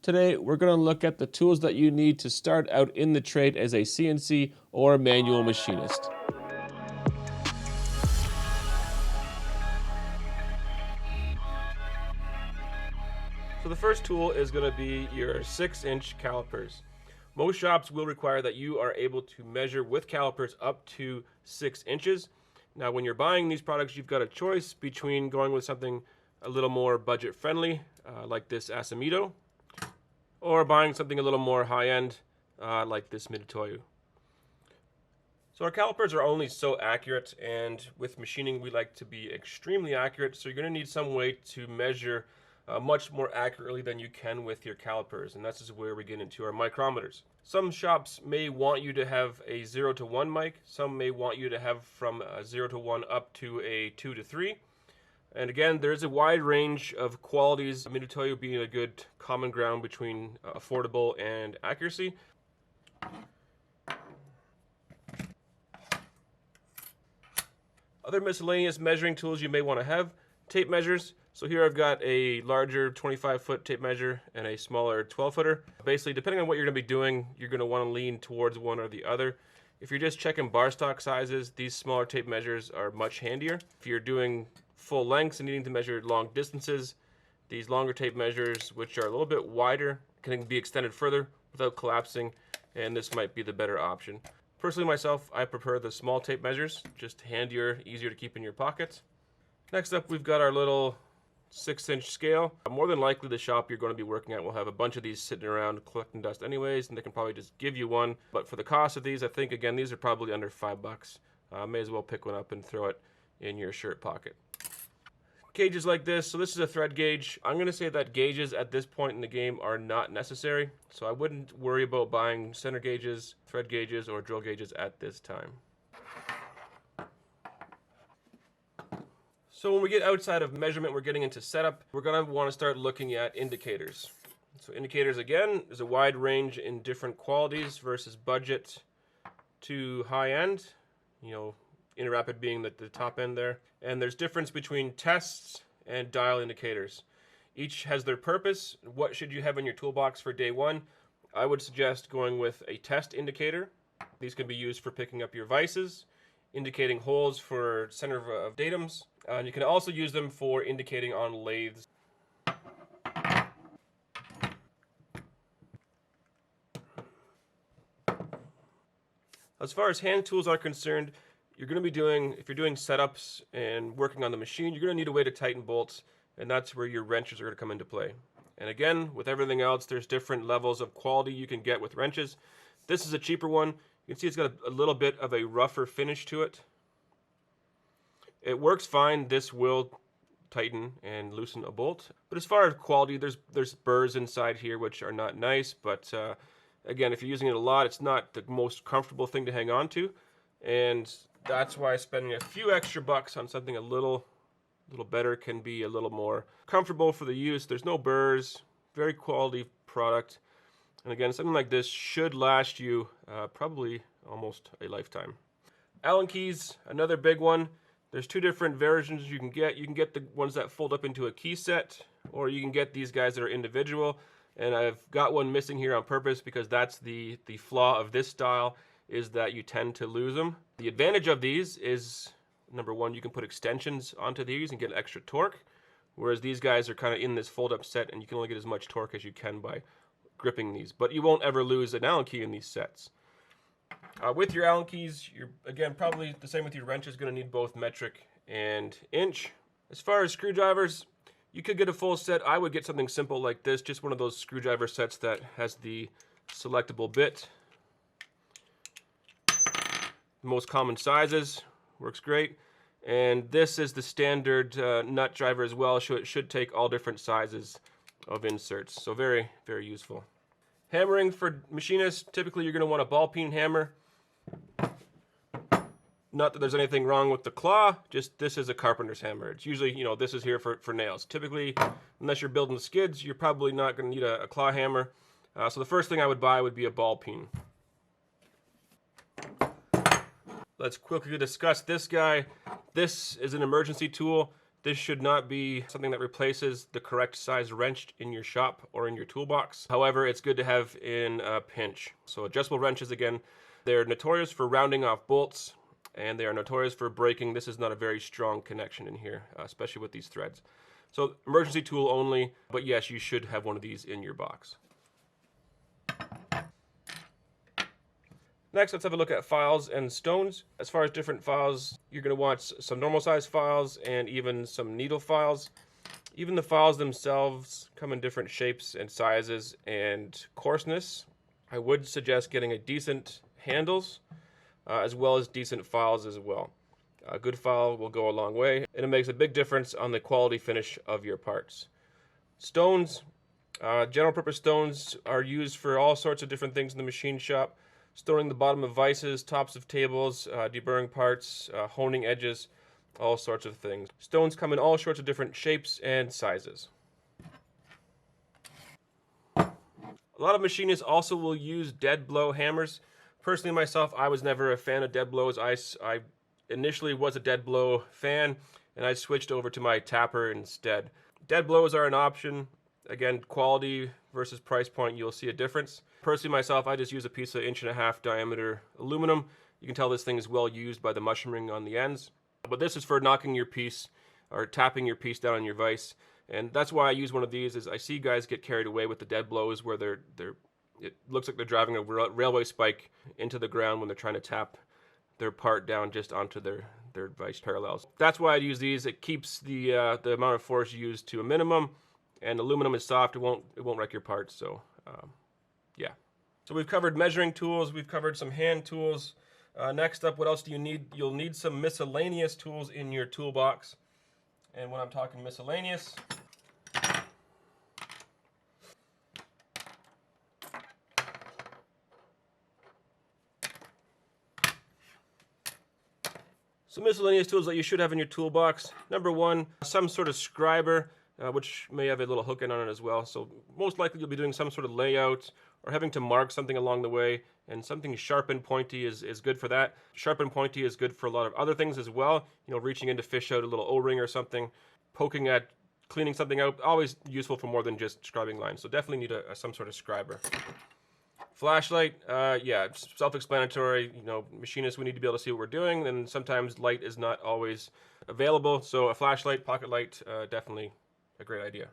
Today, we're going to look at the tools that you need to start out in the trade as a CNC or a manual machinist. So the first tool is going to be your 6-inch calipers. Most shops will require that you are able to measure with calipers up to 6 inches. Now when you're buying these products, you've got a choice between going with something a little more budget friendly, like this Acimito, or buying something a little more high-end, like this Mitutoyo. So our calipers are only so accurate, and with machining we like to be extremely accurate, so you're going to need some way to measure much more accurately than you can with your calipers, and this is where we get into our micrometers. Some shops may want you to have a 0 to 1 mic, some may want you to have from a 0 to 1 up to a 2 to 3. And again, there's a wide range of qualities, Mitutoyo being a good common ground between affordable and accuracy. Other miscellaneous measuring tools you may want to have: tape measures. So here I've got a larger 25-foot tape measure and a smaller 12-footer. Basically, depending on what you're going to be doing, you're going to want to lean towards one or the other. If you're just checking bar stock sizes, these smaller tape measures are much handier. If you're doing full lengths and needing to measure long distances, these longer tape measures, which are a little bit wider, can be extended further without collapsing, and this might be the better option. Personally myself, I prefer the small tape measures, just handier, easier to keep in your pockets. Next up, we've got our little 6-inch scale. More than likely the shop you're going to be working at will have a bunch of these sitting around collecting dust anyways, and they can probably just give you one. But for the cost of these, I think again these are probably under $5. May as well pick one up and throw it in your shirt pocket. Gauges like this. So this is a thread gauge. I'm going to say that gauges at this point in the game are not necessary, so I wouldn't worry about buying center gauges, thread gauges, or drill gauges at this time. So when we get outside of measurement, we're getting into setup. We're going to want to start looking at indicators. So indicators, again, is a wide range in different qualities versus budget to high end. You know, InterRapid being the top end there. And there's difference between tests and dial indicators. Each has their purpose. What should you have in your toolbox for day one? I would suggest going with a test indicator. These can be used for picking up your vices, indicating holes for center of datums, and you can also use them for indicating on lathes. As far as hand tools are concerned, you're going to be doing, if you're doing setups and working on the machine, you're going to need a way to tighten bolts, and that's where your wrenches are going to come into play. And again, with everything else, there's different levels of quality you can get with wrenches. This is a cheaper one. You can see it's got a little bit of a rougher finish to it. It works fine. This will tighten and loosen a bolt. But as far as quality, there's burrs inside here which are not nice, but again, if you're using it a lot, it's not the most comfortable thing to hang on to, and that's why spending a few extra bucks on something a little better can be a little more comfortable for the use. There's no burrs, very quality product, and again, something like this should last you probably almost a lifetime. Allen keys, another big one. There's two different versions you can get. You can get the ones that fold up into a key set, or you can get these guys that are individual. And I've got one missing here on purpose because that's the flaw of this style, is that you tend to lose them. The advantage of these is, number one, you can put extensions onto these and get extra torque, whereas these guys are kind of in this fold-up set and you can only get as much torque as you can by gripping these. But you won't ever lose an Allen key in these sets. With your Allen keys, you're, again, probably the same with your wrenches, going to need both metric and inch. As far as screwdrivers, you could get a full set. I would get something simple like this, just one of those screwdriver sets that has the selectable bit. Most common sizes, works great. And this is the standard nut driver as well, so it should take all different sizes of inserts. So very, very useful. Hammering for machinists, typically you're going to want a ball peen hammer. Not that there's anything wrong with the claw, just this is a carpenter's hammer. It's usually, you know, this is here for nails. Typically, unless you're building skids, you're probably not going to need a claw hammer. So the first thing I would buy would be a ball peen. Let's quickly discuss this guy. This is an emergency tool. This should not be something that replaces the correct size wrench in your shop or in your toolbox. However, it's good to have in a pinch. So adjustable wrenches, again, they're notorious for rounding off bolts, and they are notorious for breaking. This is not a very strong connection in here, especially with these threads. So emergency tool only, but yes, you should have one of these in your box. Next, let's have a look at files and stones. As far as different files, you're going to want some normal size files and even some needle files. Even the files themselves come in different shapes and sizes and coarseness. I would suggest getting a decent handles as well as decent files as well. A good file will go a long way, and it makes a big difference on the quality finish of your parts. Stones, general purpose stones are used for all sorts of different things in the machine shop. Stoning the bottom of vices, tops of tables, deburring parts, honing edges, all sorts of things. Stones come in all sorts of different shapes and sizes. A lot of machinists also will use dead blow hammers. Personally myself, I was never a fan of dead blows. I initially was a dead blow fan, and I switched over to my tapper instead. Dead blows are an option. Again, quality versus price point, you'll see a difference. Personally myself, I just use a piece of 1.5 inch diameter aluminum. You can tell this thing is well used by the mushrooming on the ends. But this is for knocking your piece or tapping your piece down on your vise. And that's why I use one of these. Is I see guys get carried away with the dead blows where it looks like they're driving a railway spike into the ground when they're trying to tap their part down just onto their vise parallels. That's why I use these. It keeps the amount of force used to a minimum, and aluminum is soft. It won't wreck your parts. So yeah. So we've covered measuring tools. We've covered some hand tools. Next up, what else do you need? You'll need some miscellaneous tools in your toolbox. And when I'm talking miscellaneous, so miscellaneous tools that you should have in your toolbox. Number one, some sort of scriber, which may have a little hook in on it as well. So most likely you'll be doing some sort of layout or having to mark something along the way, and something sharp and pointy is good for that. Sharp and pointy is good for a lot of other things as well. You know, reaching in to fish out a little O-ring or something, poking at cleaning something out, always useful for more than just scribing lines. So definitely need some sort of scriber. Flashlight, yeah, self-explanatory. You know, machinists, we need to be able to see what we're doing, and sometimes light is not always available. So a flashlight, pocket light, definitely a great idea.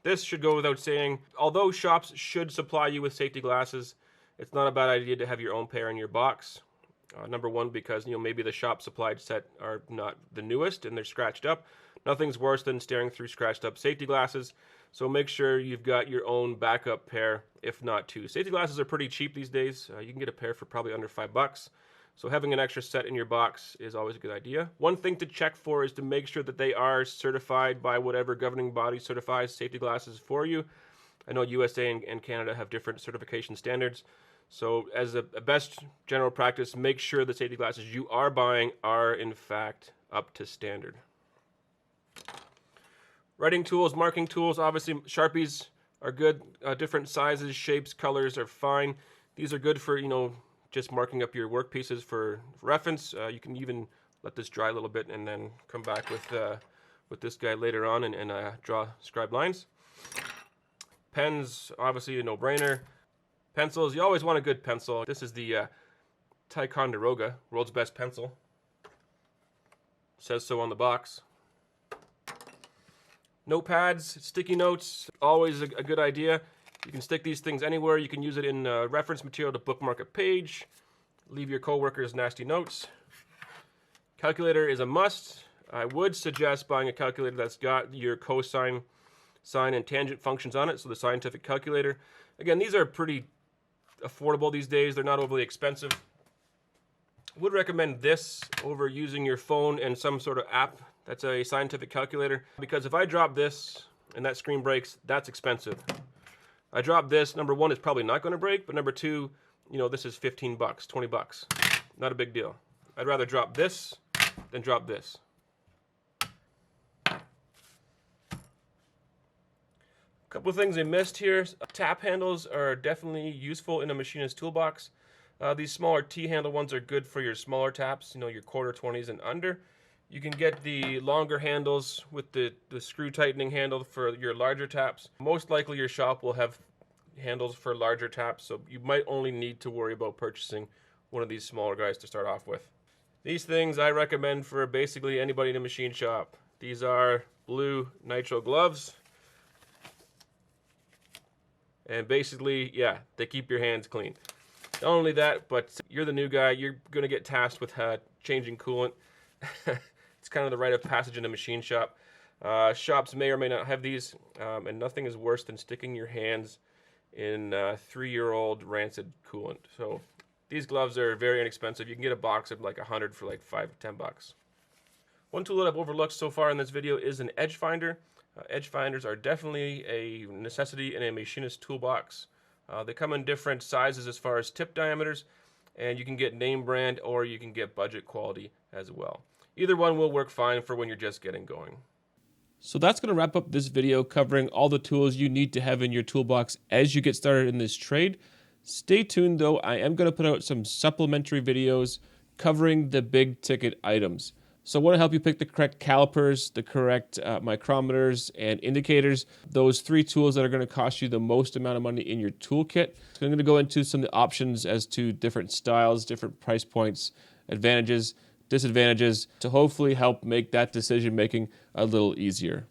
This should go without saying. Although shops should supply you with safety glasses, it's not a bad idea to have your own pair in your box. Number one, because maybe the shop supplied set are not the newest and they're scratched up. Nothing's worse than staring through scratched up safety glasses. So make sure you've got your own backup pair, if not two. Safety glasses are pretty cheap these days. You can get a pair for probably under $5. So having an extra set in your box is always a good idea. One thing to check for is to make sure that they are certified by whatever governing body certifies safety glasses for you. I know USA and Canada have different certification standards. So as a best general practice, make sure the safety glasses you are buying are in fact up to standard. Writing tools, marking tools, obviously Sharpies are good. Different sizes, shapes, colors are fine. These are good for, just marking up your work pieces for reference. You can even let this dry a little bit and then come back with this guy later on and draw scribe lines. Pens, obviously a no-brainer. Pencils, you always want a good pencil. This is the Ticonderoga, world's best pencil. Says so on the box. Notepads, sticky notes, always a good idea. You can stick these things anywhere. You can use it in reference material to bookmark a page, leave your coworkers nasty notes. Calculator is a must. I would suggest buying a calculator that's got your cosine, sine, and tangent functions on it, so the scientific calculator. Again, these are pretty affordable these days. They're not overly expensive. Would recommend this over using your phone and some sort of app that's a scientific calculator, because if I drop this and that screen breaks, that's expensive. I drop this, number one, it's probably not going to break, but number two, this is $15, $20. Not a big deal. I'd rather drop this than drop this. A couple of things I missed here. Tap handles are definitely useful in a machinist toolbox. These smaller T-handle ones are good for your smaller taps, your quarter 20s and under. You can get the longer handles with the screw tightening handle for your larger taps. Most likely your shop will have handles for larger taps, so you might only need to worry about purchasing one of these smaller guys to start off with. These things I recommend for basically anybody in a machine shop. These are blue nitrile gloves. And basically, yeah, they keep your hands clean. Not only that, but you're the new guy, you're going to get tasked with changing coolant. It's kind of the rite of passage in a machine shop. Shops may or may not have these, and nothing is worse than sticking your hands in 3-year-old rancid coolant. So these gloves are very inexpensive. You can get a box of like 100 for like $5-10. One tool that I've overlooked so far in this video is an edge finder. Edge finders are definitely a necessity in a machinist toolbox. They come in different sizes as far as tip diameters, and you can get name brand or you can get budget quality as well. Either one will work fine for when you're just getting going. So that's going to wrap up this video covering all the tools you need to have in your toolbox as you get started in this trade. Stay tuned though, I am going to put out some supplementary videos covering the big ticket items. So I want to help you pick the correct calipers, the correct micrometers and indicators, those 3 tools that are going to cost you the most amount of money in your toolkit. So I'm going to go into some of the options as to different styles, different price points, advantages, disadvantages, to hopefully help make that decision making a little easier.